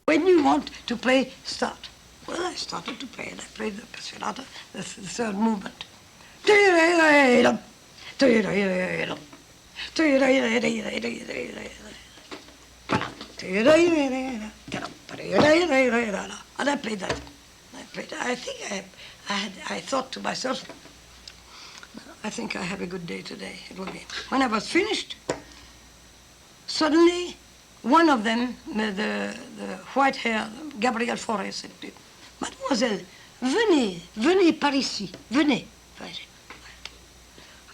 When you want to play, start. Well, I started to play, and I played the Passionata, the third movement. And I played that. I think I thought to myself, I think I have a good day today. It will be. When I was finished, suddenly one of them, the white hair, Gabriel Fauré, said, Mademoiselle, venez par ici, venez.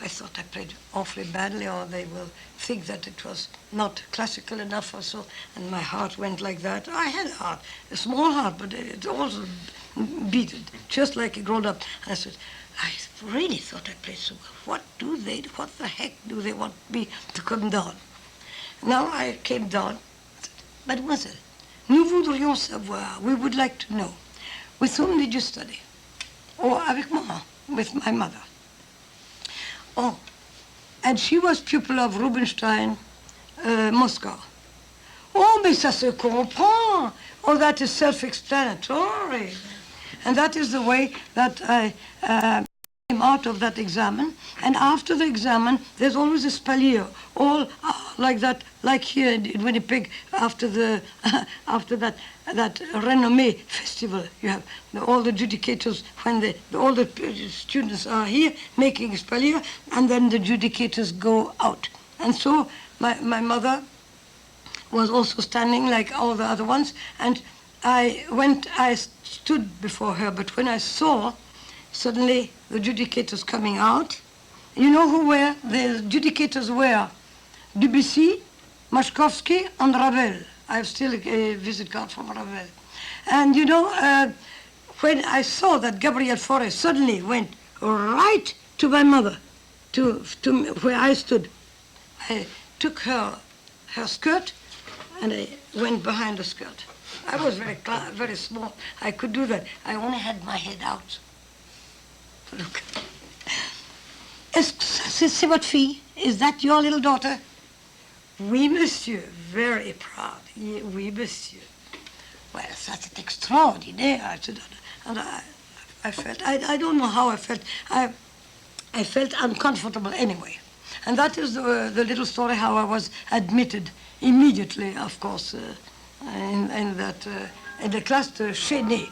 I thought I played awfully badly, or they will think that it was not classical enough or so, and my heart went like that. I had a heart, a small heart, but it also beat just like a grown-up. I said, I really thought I played so well. What the heck do they want me to come down? Now I came down. I said, Mademoiselle, nous voudrions savoir, we would like to know, with whom did you study? Oh, avec maman, with my mother. Oh, and she was pupil of Rubinstein, Moscow. Oh, mais ça se comprend. Oh, that is self-explanatory. And that is the way that I came out of that examen. And after the examen, there's always a spalier, all like that, like here in Winnipeg, after that renommé festival. You have all the judicators, when all the students are here making a spalier, and then the judicators go out. And so my mother was also standing like all the other ones, and I stood before her, but when I saw suddenly the judicators coming out, you know who were? The judicators were Debussy, Mashkovsky, and Ravel. I have still a visit card from Ravel. And you know, when I saw that Gabriel Fauré suddenly went right to my mother, to where I stood, I took her skirt, and I went behind the skirt. I was very small. I could do that. I only had my head out. Look. Est-ce que c'est votre fille? Is that your little daughter? Oui, monsieur. Very proud. Oui, monsieur. Well, that's extraordinaire. I said, and I felt, I don't know how I felt. I felt uncomfortable anyway. And that is the little story how I was admitted immediately, of course, in the class de Chénet.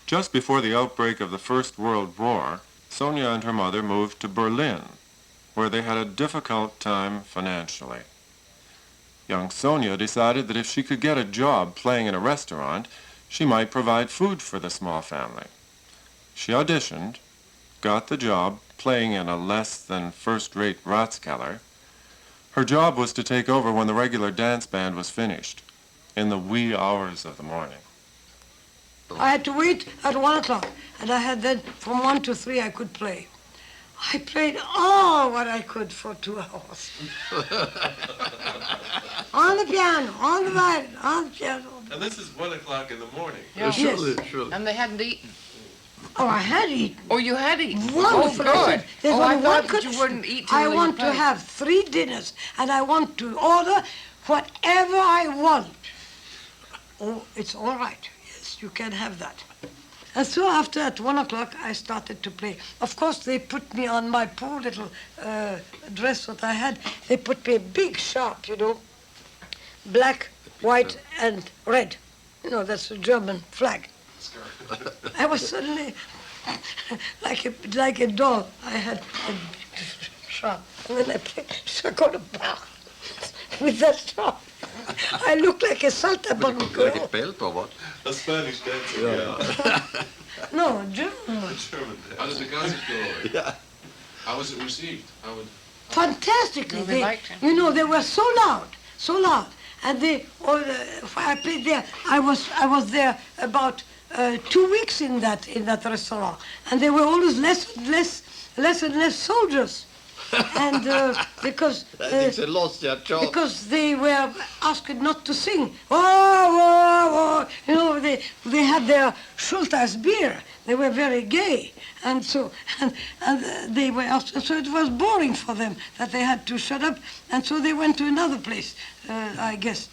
Just before the outbreak of the First World War, Sonia and her mother moved to Berlin, where they had a difficult time financially. Young Sonia decided that if she could get a job playing in a restaurant, she might provide food for the small family. She auditioned, got the job playing in a less than first-rate Ratskeller. Her job was to take over when the regular dance band was finished, in the wee hours of the morning. I had to wait at 1 o'clock, and I had then from 1 to 3 I could play. I played all what I could for 2 hours. On the piano, on the violin, on the piano. And this is 1 o'clock in the morning. Yeah. Yes. Surely. And they hadn't eaten. Oh, I had eaten. Oh, you had eaten? Wonderful. Oh, good. There's I only thought one that you wouldn't eat till I you want to played. have 3 dinners, and I want to order whatever I want. Oh, it's all right. Yes, you can have that. And so after, at 1 o'clock, I started to play. Of course, they put me on my poor little dress that I had. They put me a big sharp, you know, black, white, and red. You know, that's the German flag. I was suddenly like a doll. I had a sharp. And then I played Chaconne Bach with that sharp. I look like a saltabank Like a girl. belt or what? A Spanish dancer, yeah. No, German. German How did the concert go? Yeah. How was it received? Fantastically. Well, they liked him. You know, they were so loud. And I played there. I was there about 2 weeks in that restaurant, and there were always less and less soldiers, and because I think they lost their job. because they were asked not to sing. Oh, you know, they had their Schulteis beer. They were very gay, and so and they were asked, so it was boring for them that they had to shut up, and so they went to another place, I guess.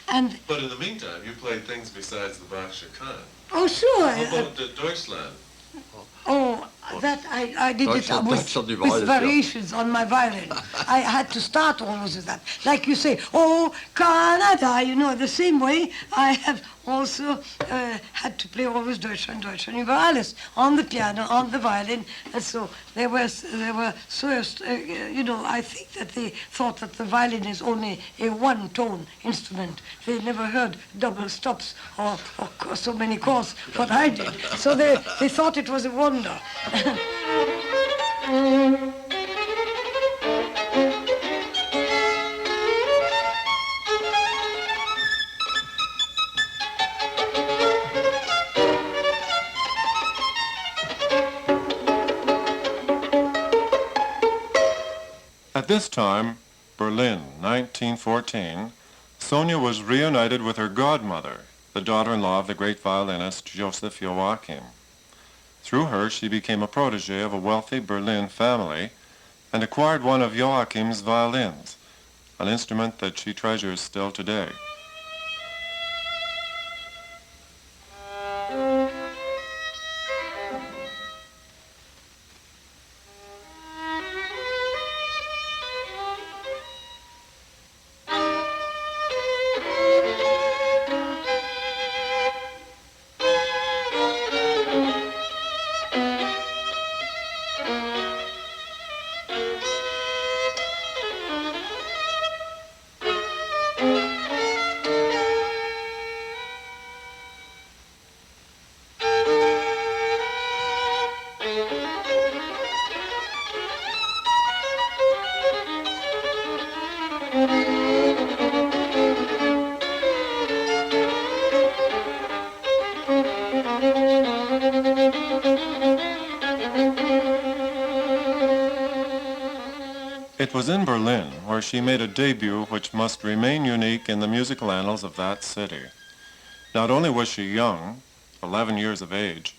And But in the meantime, you played things besides the Bach Chaconne. oh, sure. How about Deutschland? Oh, that I did it Deutschland, with Deutschland divided, yeah. variations on my violin. I had to start always with that. Like you say, oh, Canada, you know, the same way I have also had to play always Deutschland über alles on the piano, on the violin. And so they were so, you know, I think that they thought that the violin is only a one-tone instrument. They never heard double stops or so many chords, what I did. So they thought it was a wonder. At this time, Berlin, 1914, Sonia was reunited with her godmother, the daughter-in-law of the great violinist Joseph Joachim. Through her, she became a protege of a wealthy Berlin family and acquired one of Joachim's violins, an instrument that she treasures still today. It was in Berlin where she made a debut which must remain unique in the musical annals of that city. Not only was she young, 11 years of age,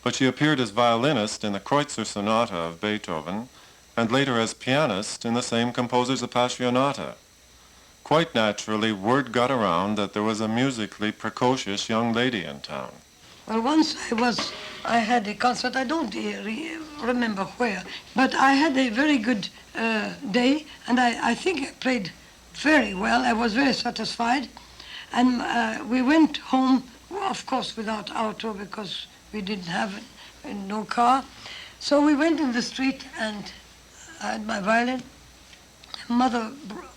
but she appeared as violinist in the Kreutzer Sonata of Beethoven and later as pianist in the same composer's Appassionata. Quite naturally, word got around that there was a musically precocious young lady in town. Well, once I had a concert, I don't remember where, but I had a very good day, and I think I played very well. I was very satisfied. And we went home, of course, without auto because we didn't have no car. So we went in the street and I had my violin. Mother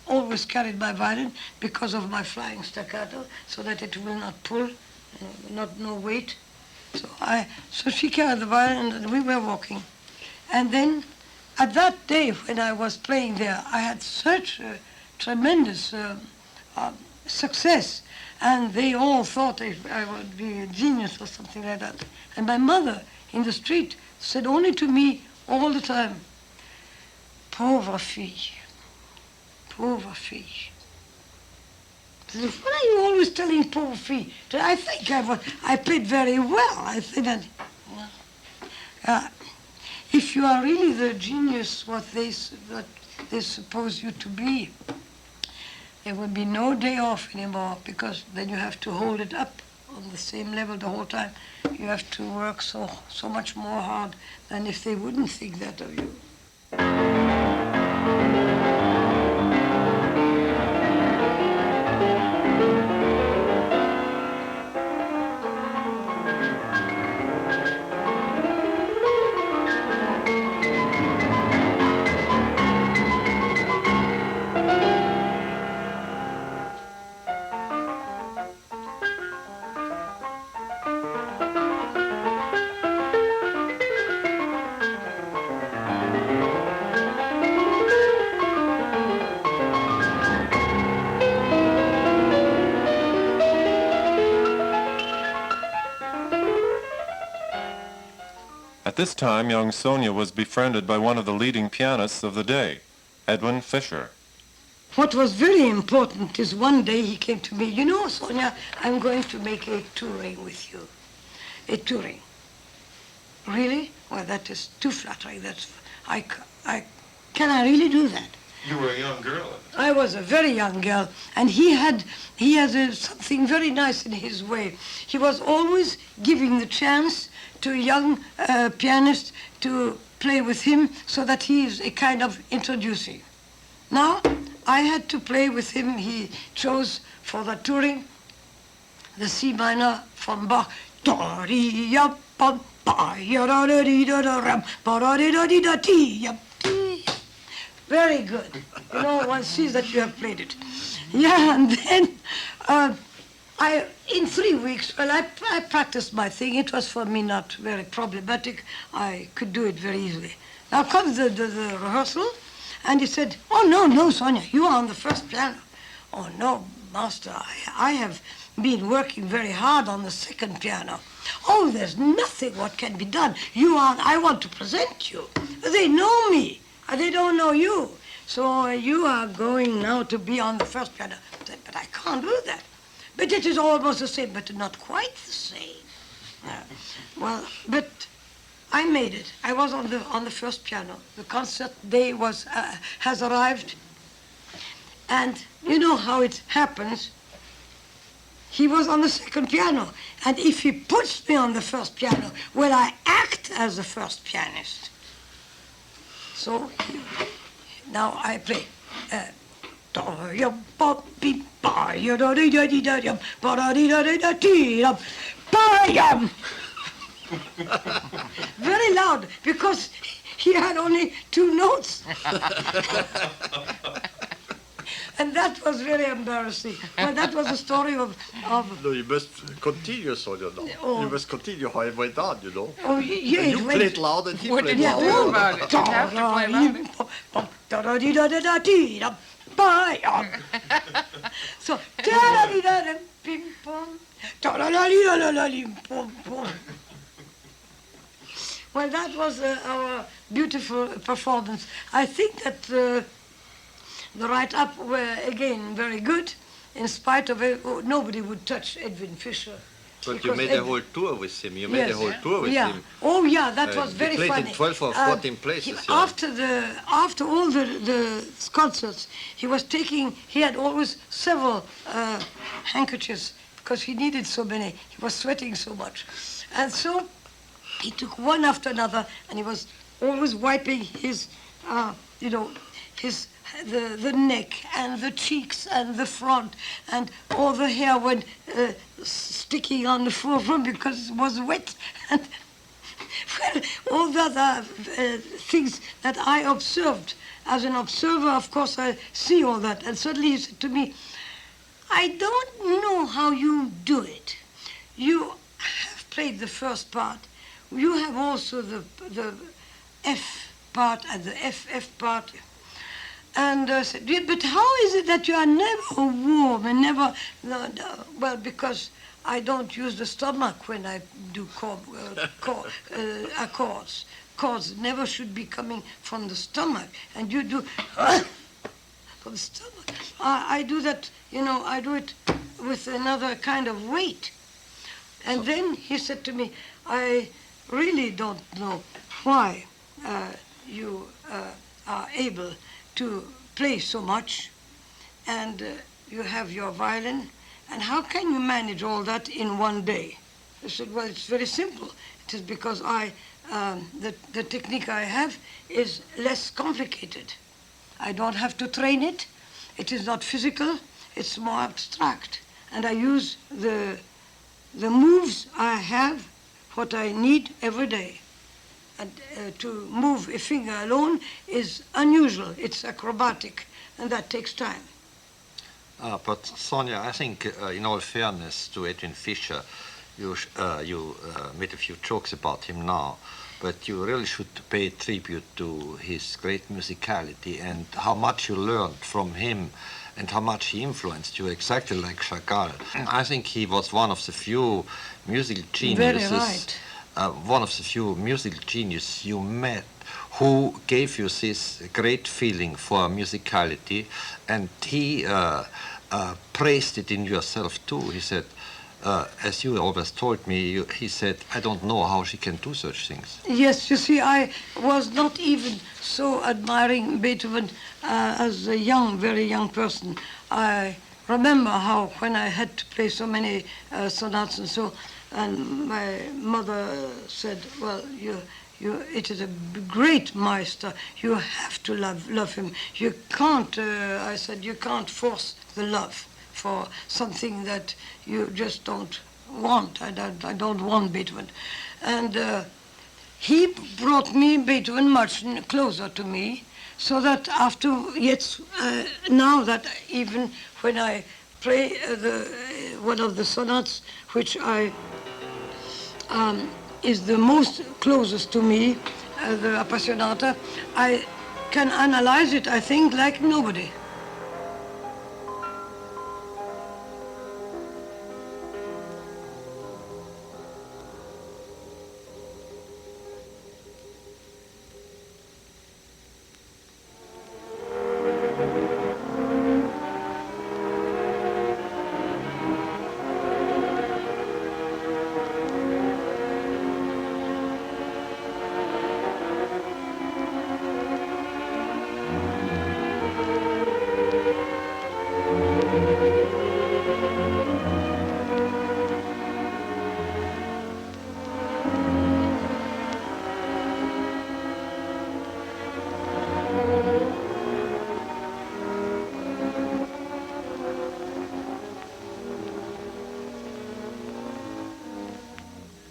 always carried my violin because of my flying staccato, so that it will not pull, no weight. So she carried the violin and we were walking. And then at that day when I was playing there, I had such a tremendous success, and they all thought I would be a genius or something like that. And my mother in the street said only to me all the time, pauvre fille, pauvre fille. What are you always telling pauvre fille? I think I played very well. I think that if you are really the genius what they suppose you to be, there will be no day off anymore, because then you have to hold it up on the same level the whole time. You have to work so much more hard than if they wouldn't think that of you. At this time, young Sonia was befriended by one of the leading pianists of the day, Edwin Fischer. What was very important is one day he came to me, you know, Sonia, I'm going to make a touring with you. A touring. Really? Well, that is too flattering. Can I really do that? You were a young girl. I was a very young girl, and he has something very nice in his way. He was always giving the chance to a young pianist to play with him so that he is a kind of introducing. Now, I had to play with him. He chose for the touring the C minor from Bach. Very good. You know, one sees that you have played it. Yeah, and then in 3 weeks, well, I practiced my thing. It was for me not very problematic. I could do it very easily. Now comes the rehearsal, and he said, oh, no, Sonia, you are on the first piano. Oh, no, master, I have been working very hard on the second piano. Oh, there's nothing what can be done. I want to present you. They know me. They don't know you. So you are going now to be on the first piano. I said, but I can't do that. But it is almost the same, but not quite the same. Well, but I made it. I was on the first piano. The concert day has arrived. And you know how it happens. He was on the second piano. And if he puts me on the first piano, well, I act as the first pianist. So now I play. Very loud, because he had only 2 notes. And that was very embarrassing. Well, that was the story of... No, you must continue, Sonia, now. Oh. You must continue how it went on, you know. Oh, yeah, You played loud and he What played did you loud. do about it? You have to play loud. So, well, that was our beautiful performance. I think that the write-up were, again, very good. In spite of it, nobody would touch Edwin Fischer. But you made a whole tour with him. You made a whole tour with him. Oh, yeah, that was very funny. funny. He played in 12 or 14 places. After all the concerts, he had always several handkerchiefs because he needed so many. He was sweating so much. And so he took one after another, and he was always wiping his, the neck and the cheeks and the front, and all the hair went sticking on the floor because it was wet. And well, all the other things that I observed. As an observer, of course, I see all that. And suddenly he said to me, I don't know how you do it. You have played the first part. You have also the F part and the FF part. And I said, yeah, but how is it that you are never warm and never... Well, because I don't use the stomach when I do accords. Chords never should be coming from the stomach. And you do... from the stomach. I do that, I do it with another kind of weight. And then he said to me, I really don't know why you are able to play so much, and you have your violin, and how can you manage all that in one day? I said, well, it's very simple. It is because the technique I have is less complicated. I don't have to train it. It is not physical. It's more abstract. And I use the moves I have, what I need every day. And to move a finger alone is unusual. It's acrobatic, and that takes time. But Sonia, I think, in all fairness to Edwin Fischer, you made a few jokes about him now, but you really should pay tribute to his great musicality and how much you learned from him and how much he influenced you, exactly like Chagall. I think he was one of the few musical geniuses one of the few musical geniuses you met who gave you this great feeling for musicality, and he praised it in yourself too. He said, as you always told me, he said, I don't know how she can do such things. Yes, you see, I was not even so admiring Beethoven as a young, very young person. I remember how when I had to play so many sonatas and so, and my mother said, well, it is a great master. You have to love him. You can't, I said, you can't force the love for something that you just don't want. I don't want Beethoven. And he brought me Beethoven much closer to me, so that after, now that even when I play one of the sonatas, which is the most closest to me, the Appassionata, I can analyze it, I think, like nobody.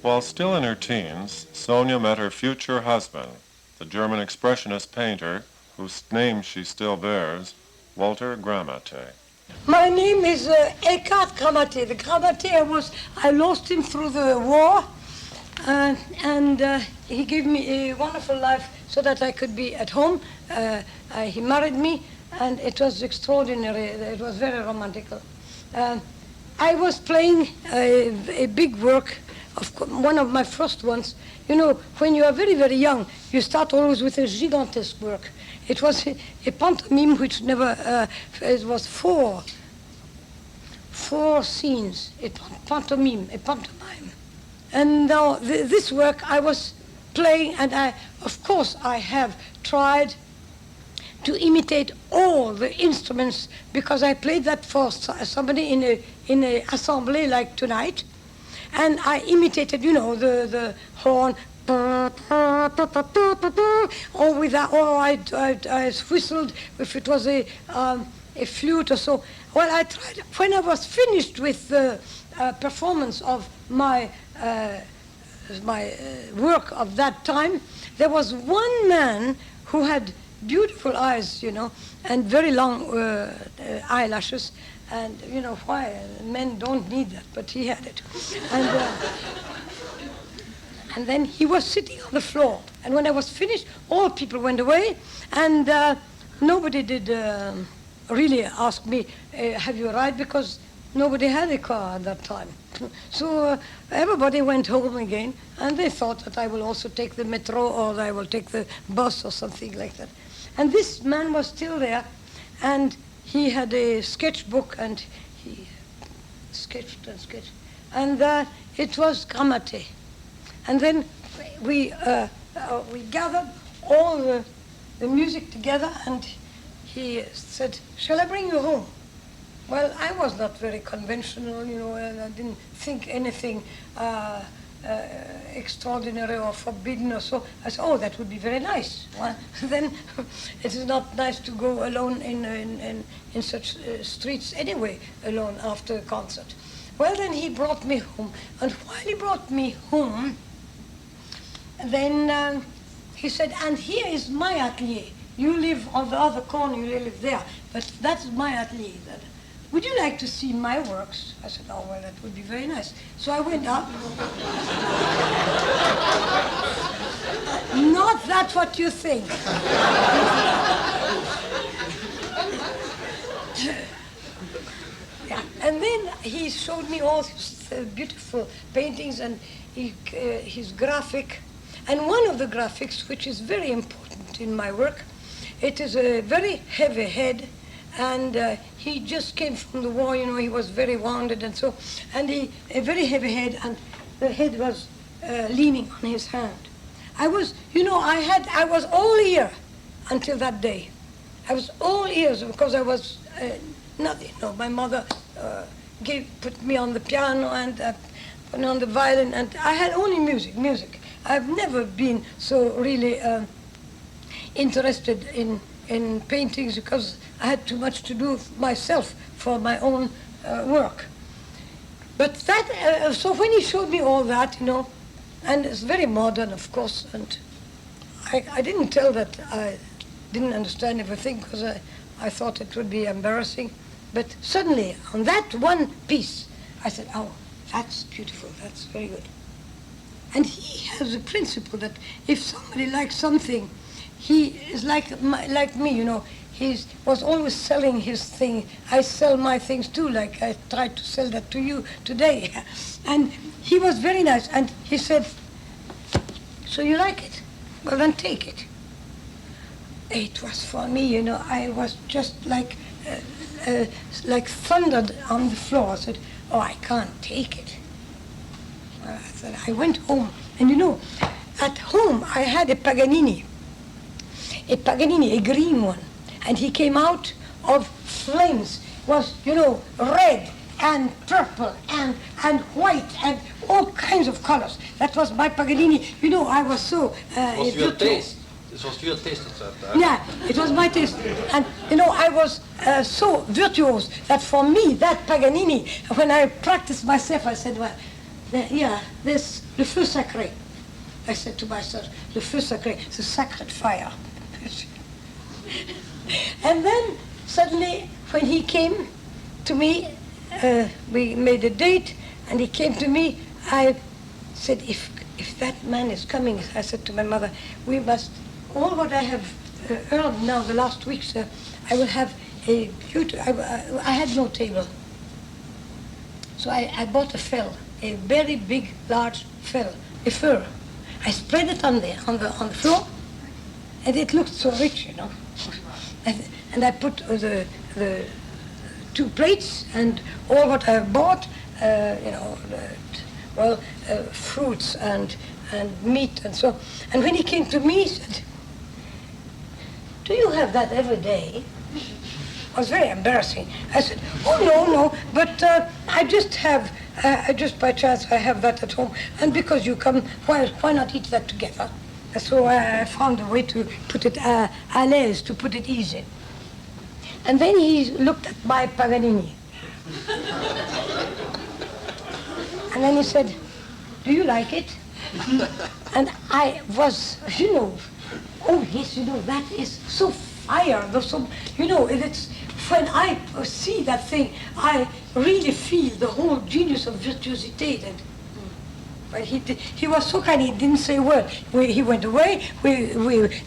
While still in her teens, Sonia met her future husband, the German expressionist painter, whose name she still bears, Walter Gramatté. My name is Eckhardt-Gramatté. The Gramatté, I lost him through the war, and he gave me a wonderful life so that I could be at home. He married me, and it was extraordinary. It was very romantical. I was playing a big work, one of my first ones. You know, when you are very, very young, you start always with a gigantesque work. It was a pantomime which never, it was four scenes, a pantomime. And now this work I was playing, and of course I have tried to imitate all the instruments, because I played that for somebody in a assembly like tonight, and I imitated, you know, the horn, or I whistled if it was a flute or so. Well, I tried. When I was finished with the performance of my work of that time, there was one man who had beautiful eyes, you know, and very long eyelashes, and you know why men don't need that, but he had it, and then he was sitting on the floor, and when I was finished, all people went away, and nobody did really ask me, have you a ride, because nobody had a car at that time. So everybody went home again, and they thought that I will also take the metro, or I will take the bus or something like that. And this man was still there, and he had a sketchbook, and he sketched, and it was Gramatté. And then we gathered all the music together, and he said, shall I bring you home? Well, I was not very conventional, you know, and I didn't think anything extraordinary or forbidden or so. I said, oh, that would be very nice. Well, then it is not nice to go alone in such streets anyway, alone after a concert. Well, then he brought me home, and while he brought me home, then he said, and here is my atelier. You live on the other corner, you live there, but that's my atelier. Would you like to see my works? I said, oh, well, that would be very nice. So I went up. Not that what you think. Yeah. And then then he showed me all his beautiful paintings and his graphic. And one of the graphics, which is very important in my work, it is a very heavy head, and he just came from the war, he was very wounded and so, and a very heavy head, and the head was leaning on his hand. I was all ear until that day. I was all ears because I was nothing. My mother put me on the piano and put me on the violin, and I had only music. I've never been so really interested in paintings because I had too much to do myself for my own work. But that, so when he showed me all that, and it's very modern, of course, and I didn't tell that I didn't understand everything because I thought it would be embarrassing. But suddenly, on that one piece, I said, oh, that's beautiful, that's very good. And he has a principle that if somebody likes something, he is like me, He was always selling his thing. I sell my things too, like I tried to sell that to you today. And he was very nice, and he said, so you like it? Well, then take it. It was for me, I was just like thundered on the floor. I said, oh, I can't take it. I went home, and at home I had a Paganini, a green one, and he came out of flames, was, red and purple and white and all kinds of colors. That was my Paganini. I was so... Was your taste? This was your taste at that time? Yeah, it was my taste. And, I was so virtuose that for me, that Paganini, when I practiced myself, I said, well, this, le feu sacré. I said to myself, le feu sacré, the sacred fire. And then, suddenly, when he came to me, we made a date, and he came to me, I said, if that man is coming, I said to my mother, we must, all what I have earned now the last weeks, I will have a beautiful, I had no table. So I bought a fell, a very big, large fell, a fur. I spread it on the floor, and it looked so rich, And I put the 2 plates and all what I have bought, fruits and meat and so. And when he came to me, he said, do you have that every day? It was very embarrassing. I said, oh, no, but I just have, just by chance I have that at home. And because you come, why not eat that together? So I found a way to put it à l'aise, to put it easy. And then he looked at my Paganini. And then he said, do you like it? And I was, oh yes, that is so fire, so, it's, when I see that thing, I really feel the whole genius of virtuosity. But he was so kind, he didn't say a word. He went away, we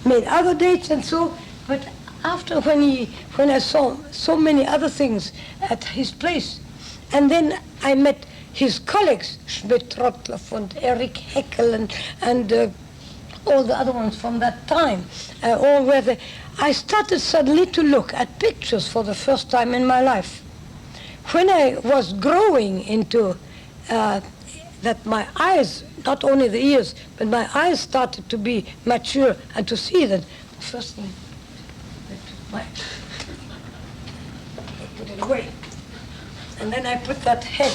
made other dates and so, but after when I saw so many other things at his place, and then I met his colleagues, Schmidt-Rottluff and Erich Heckel and all the other ones from that time, all where I started suddenly to look at pictures for the first time in my life. When I was growing into that my eyes, not only the ears, but my eyes started to be mature and to see that the first thing, I put it away. And then I put that head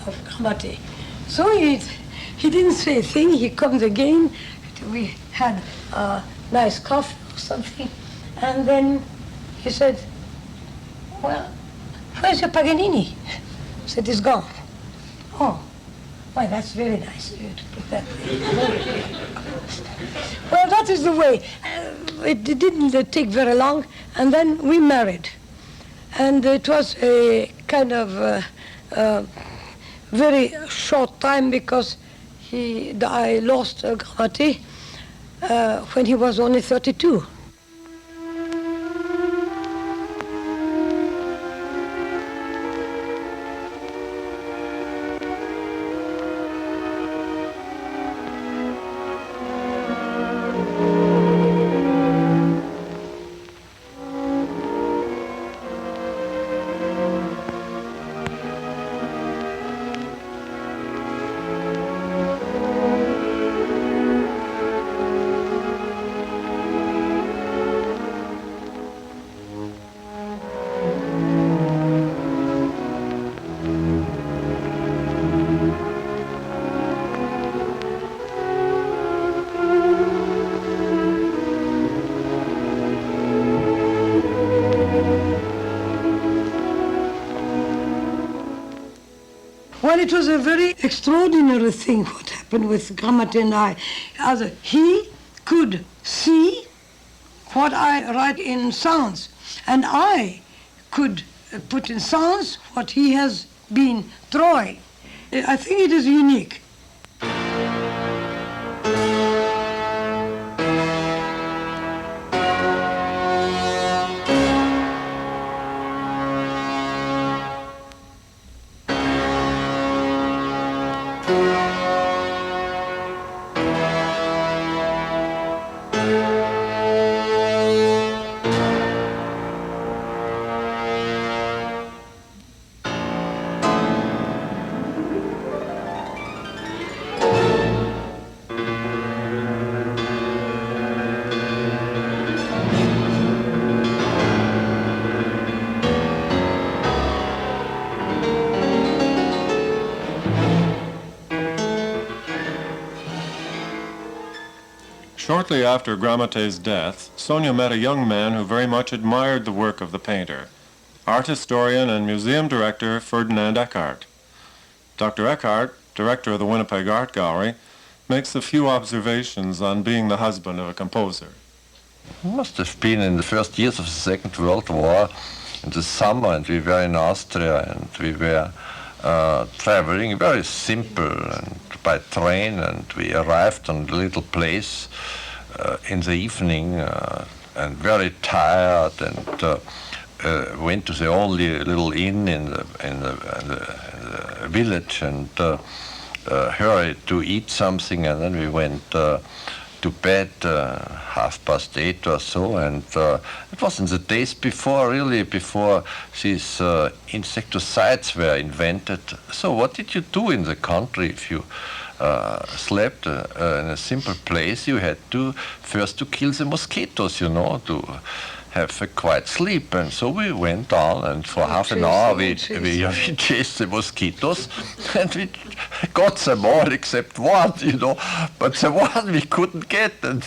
of Gramatté. So he didn't say a thing. He comes again. We had a nice coffee or something. And then he said, well, where's your Paganini? I said, it's gone. Oh, why, that's very nice of you to put that there. Well, that is the way. It didn't take very long, and then we married. And it was a kind of very short time because I lost Gramatté when he was only 32. Well, it was a very extraordinary thing what happened with Gramatté and I. He could see what I write in sounds, and I could put in sounds what he has been drawing. I think it is unique. Shortly after Gramatté's death, Sonia met a young man who very much admired the work of the painter, art historian and museum director Ferdinand Eckhardt. Dr. Eckhardt, director of the Winnipeg Art Gallery, makes a few observations on being the husband of a composer. It must have been in the first years of the Second World War, in the summer, and we were in Austria, and we were traveling very simple and by train, and we arrived on a little place in the evening and very tired, and went to the only little inn in the village, and hurried to eat something, and then we went to bed 8:30 or so, and it was in the days before, really before these insecticides were invented. So what did you do in the country if you slept in a simple place? You had to first to kill the mosquitoes, you know, to have a quiet sleep. And so we went down, and for half an hour we chased the mosquitoes, and we got them all except one, you know, but the one we couldn't get. And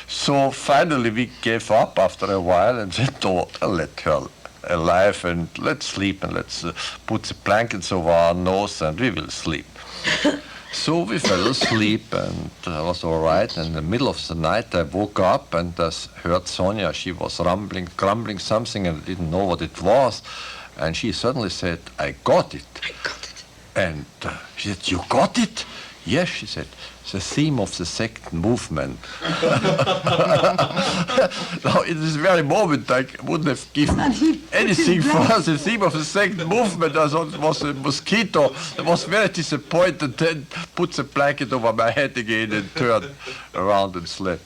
so finally we gave up after a while and said, oh, let her alive, and let's sleep, and let's put the blankets over our nose and we will sleep. So we fell asleep, and I was all right. In the middle of the night, I woke up and I heard Sonia. She was grumbling something, and I didn't know what it was. And she suddenly said, I got it. I got it. And she said, you got it? Yes, she said, the theme of the second movement. Now, in this very moment, I wouldn't have given anything for the theme of the second movement. I thought it was a mosquito. I was very disappointed, then put the blanket over my head again and turned around and slept.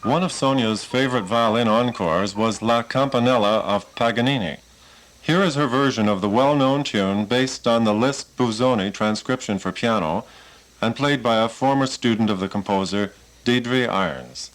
One of Sonia's favorite violin encores was La Campanella of Paganini. Here is her version of the well-known tune based on the Liszt-Busoni transcription for piano and played by a former student of the composer, Deirdre Irons.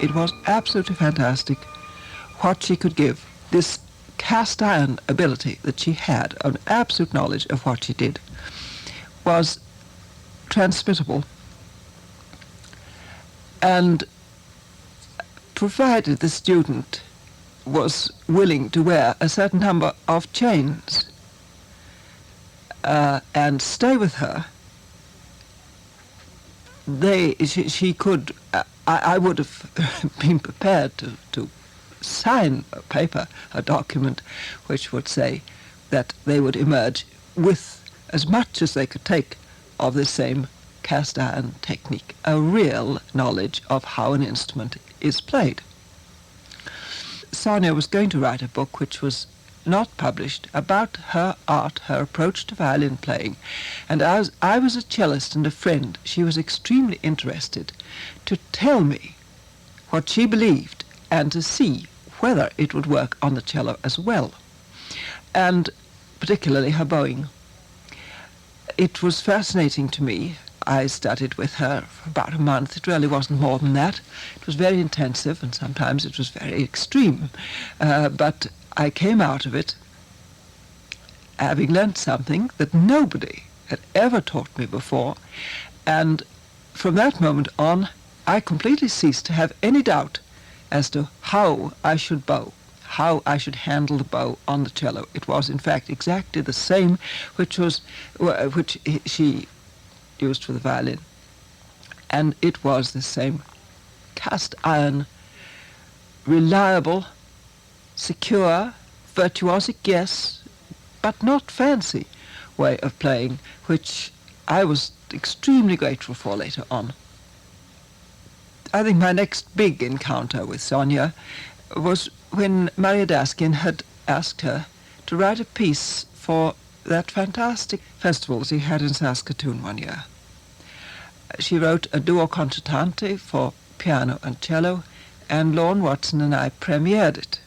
It was absolutely fantastic what she could give. This cast iron ability that she had, an absolute knowledge of what she did, was transmittable, and provided the student was willing to wear a certain number of chains and stay with her, she could, I would have been prepared to sign a paper, a document, which would say that they would emerge with as much as they could take of the same cast iron technique, a real knowledge of how an instrument is played. Sonia was going to write a book which was not published about her art, her approach to violin playing. And as I was a cellist and a friend, she was extremely interested to tell me what she believed and to see whether it would work on the cello as well, and particularly her bowing. It was fascinating to me. I studied with her for about a month. It really wasn't more than that. It was very intensive, and sometimes it was very extreme. But I came out of it having learnt something that nobody had ever taught me before, and from that moment on, I completely ceased to have any doubt as to how I should bow, how I should handle the bow on the cello. It was, in fact, exactly the same which she used for the violin, and it was the same cast iron, reliable, secure, virtuosic, yes, but not fancy way of playing, which I was extremely grateful for later on. I think my next big encounter with Sonia was when Maria Daskin had asked her to write a piece for that fantastic festival that he had in Saskatoon one year. She wrote a duo concertante for piano and cello, and Lorne Watson and I premiered it.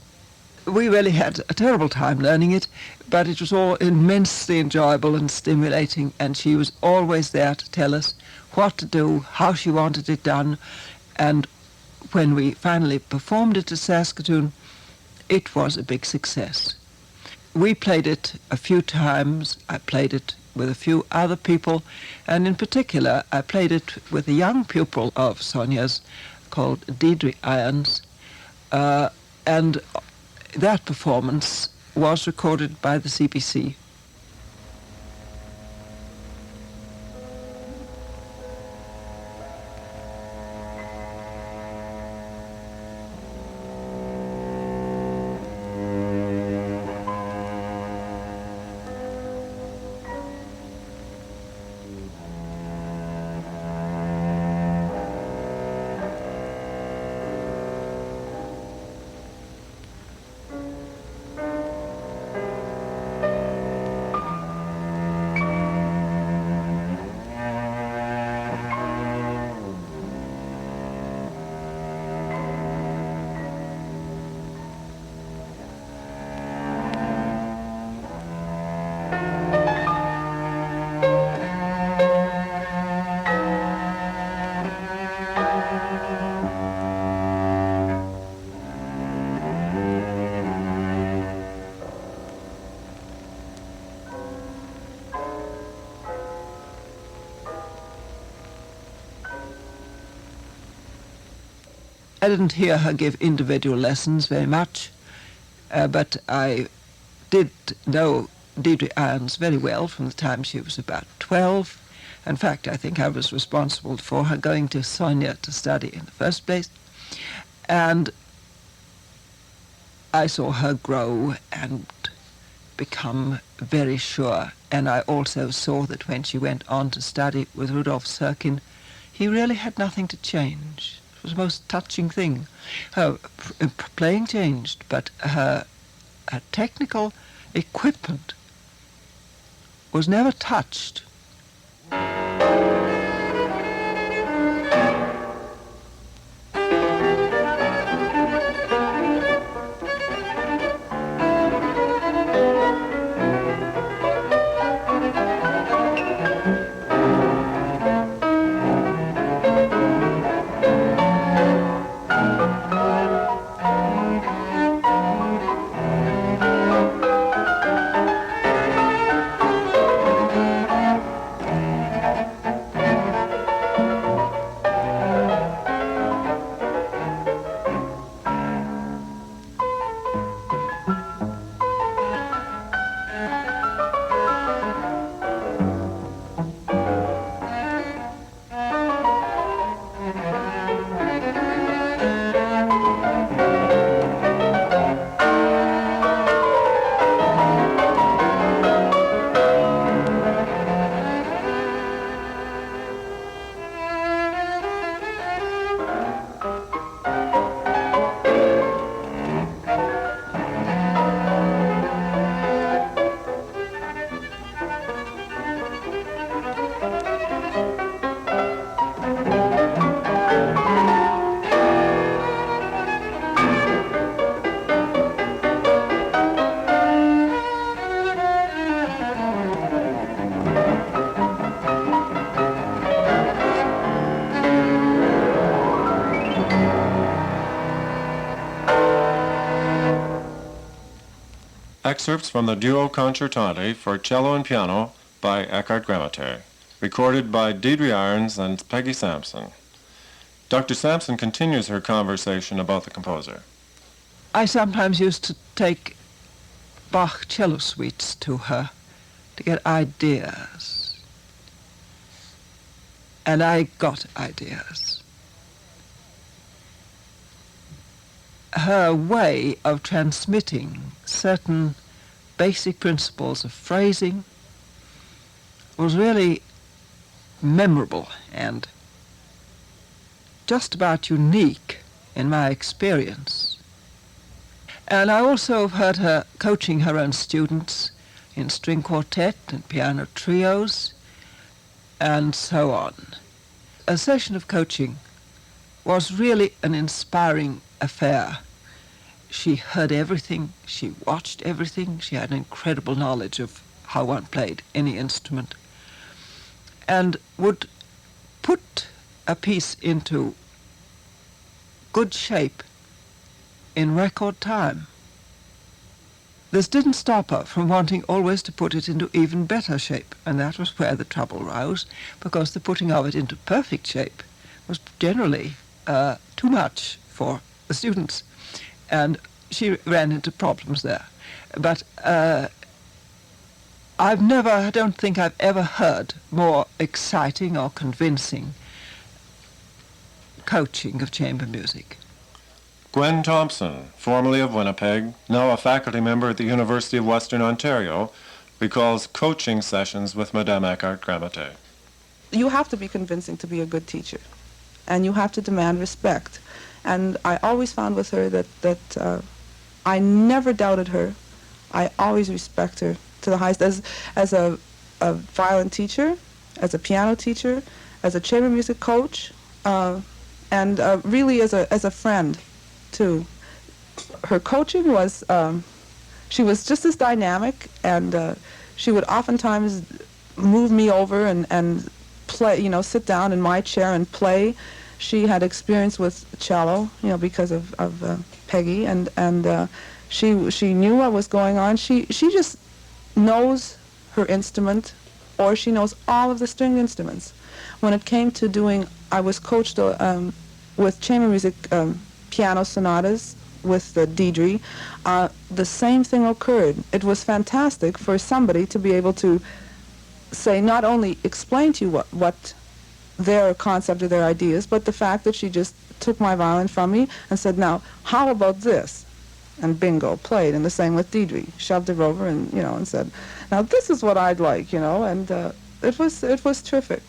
We really had a terrible time learning it, but it was all immensely enjoyable and stimulating, and she was always there to tell us what to do, how she wanted it done, and when we finally performed it at Saskatoon, it was a big success. We played it a few times. I played it with a few other people, and in particular, I played it with a young pupil of Sonia's called Deidre Irons, and that performance was recorded by the CBC. I didn't hear her give individual lessons very much. but I did know Deirdre Irons very well from the time she was about 12. In fact, I think I was responsible for her going to Sonia to study in the first place. And I saw her grow and become very sure. And I also saw that when she went on to study with Rudolf Serkin, he really had nothing to change. It was the most touching thing. Her playing changed, but her technical equipment was never touched. Excerpts from the Duo Concertante for Cello and Piano by Eckhardt-Gramatté, recorded by Deirdre Irons and Peggy Sampson. Dr. Sampson continues her conversation about the composer. I sometimes used to take Bach cello suites to her to get ideas. And I got ideas. Her way of transmitting certain basic principles of phrasing was really memorable and just about unique in my experience. And I also have heard her coaching her own students in string quartet and piano trios and so on. A session of coaching was really an inspiring affair. She heard everything, she watched everything, she had an incredible knowledge of how one played any instrument, and would put a piece into good shape in record time. This didn't stop her from wanting always to put it into even better shape, and that was where the trouble arose, because the putting of it into perfect shape was generally too much for the students, and she ran into problems there. But I don't think I've ever heard more exciting or convincing coaching of chamber music. Gwen Thompson, formerly of Winnipeg, now a faculty member at the University of Western Ontario, recalls coaching sessions with Madame Eckhardt-Gramatté. You have to be convincing to be a good teacher, and you have to demand respect. And I always found with her that I never doubted her. I always respect her to the highest, as a violin teacher, as a piano teacher, as a chamber music coach, and really as a friend too. Her coaching was, she was just as dynamic, and she would oftentimes move me over and play, sit down in my chair and play. She had experience with cello, because of Peggy, and she knew what was going on. She just knows her instrument, or she knows all of the stringed instruments. When it came to I was coached with chamber music piano sonatas Deidre, the same thing occurred. It was fantastic for somebody to be able to say, not only explain to you what their concept or their ideas, but the fact that she just took my violin from me and said, now, how about this? And bingo, played. And the same with Deidre. Shoved her over and, and said, now this is what I'd like, and it was terrific.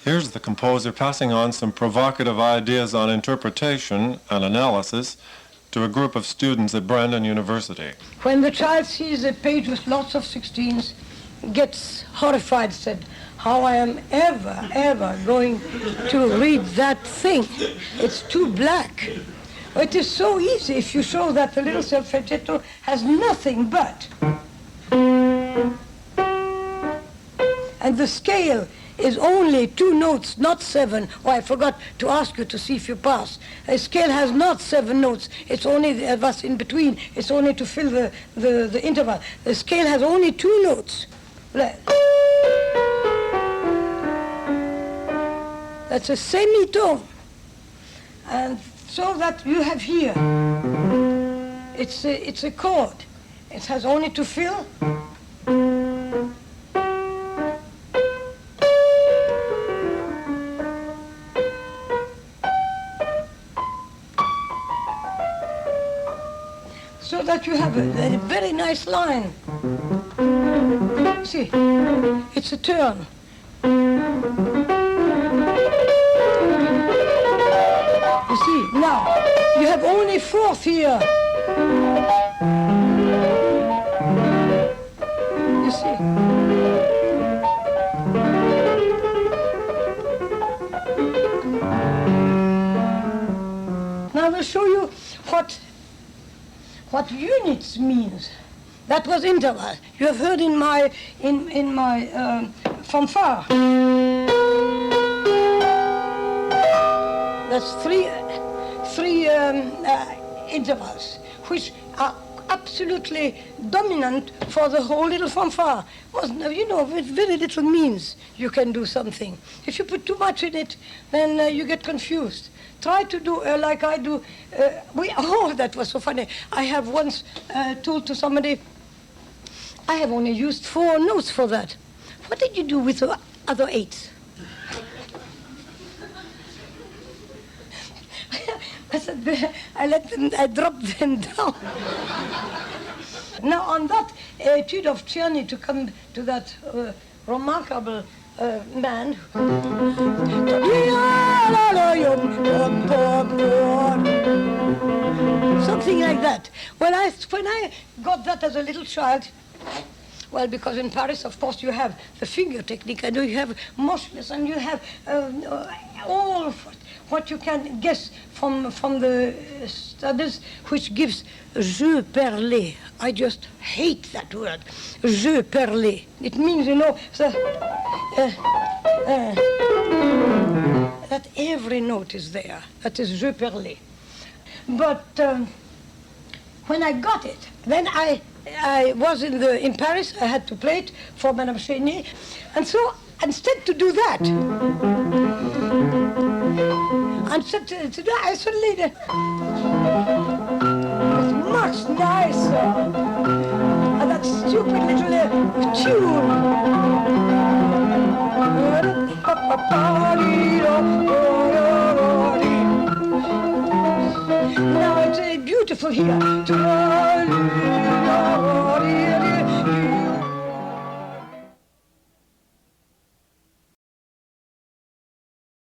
Here's the composer passing on some provocative ideas on interpretation and analysis to a group of students at Brandon University. When the child sees a page with lots of 16s, gets horrified, said, how I am ever going to read that thing. It's too black. It is so easy if you show that the little solfeggetto has nothing but. And the scale is only 2 notes, not 7. Oh, I forgot to ask you to see if you pass. A scale has not 7 notes. It's only what's in between. It's only to fill the interval. The scale has only 2 notes. That's a semitone. And so that you have here, it's a chord. It has only to fill. So that you have a very nice line. See, it's a turn. You see, now, you have only 4th here. You see. Now I will show you what units means. That was interval. You have heard in my fanfare. That's three intervals, which are absolutely dominant for the whole little fanfare. With very little means you can do something. If you put too much in it, then you get confused. Try to do like I do. That was so funny. I have once told to somebody, I have only used 4 notes for that. What did you do with the other 8? I said, I dropped them down. Now on that etude of Czerny, to come to that remarkable man. Something like that. When I got that as a little child, well, because in Paris, of course, you have the finger technique, and you have motionless, and you have all what you can guess from the studies, which gives jeu perlé. I just hate that word, jeu perlé. It means, that every note is there. That is jeu perlé. But when I got it, then I was in Paris. I had to play it for Madame Chénier, and so instead to do that, instead to do, I suddenly was much nicer. And that stupid little tune. beautiful here.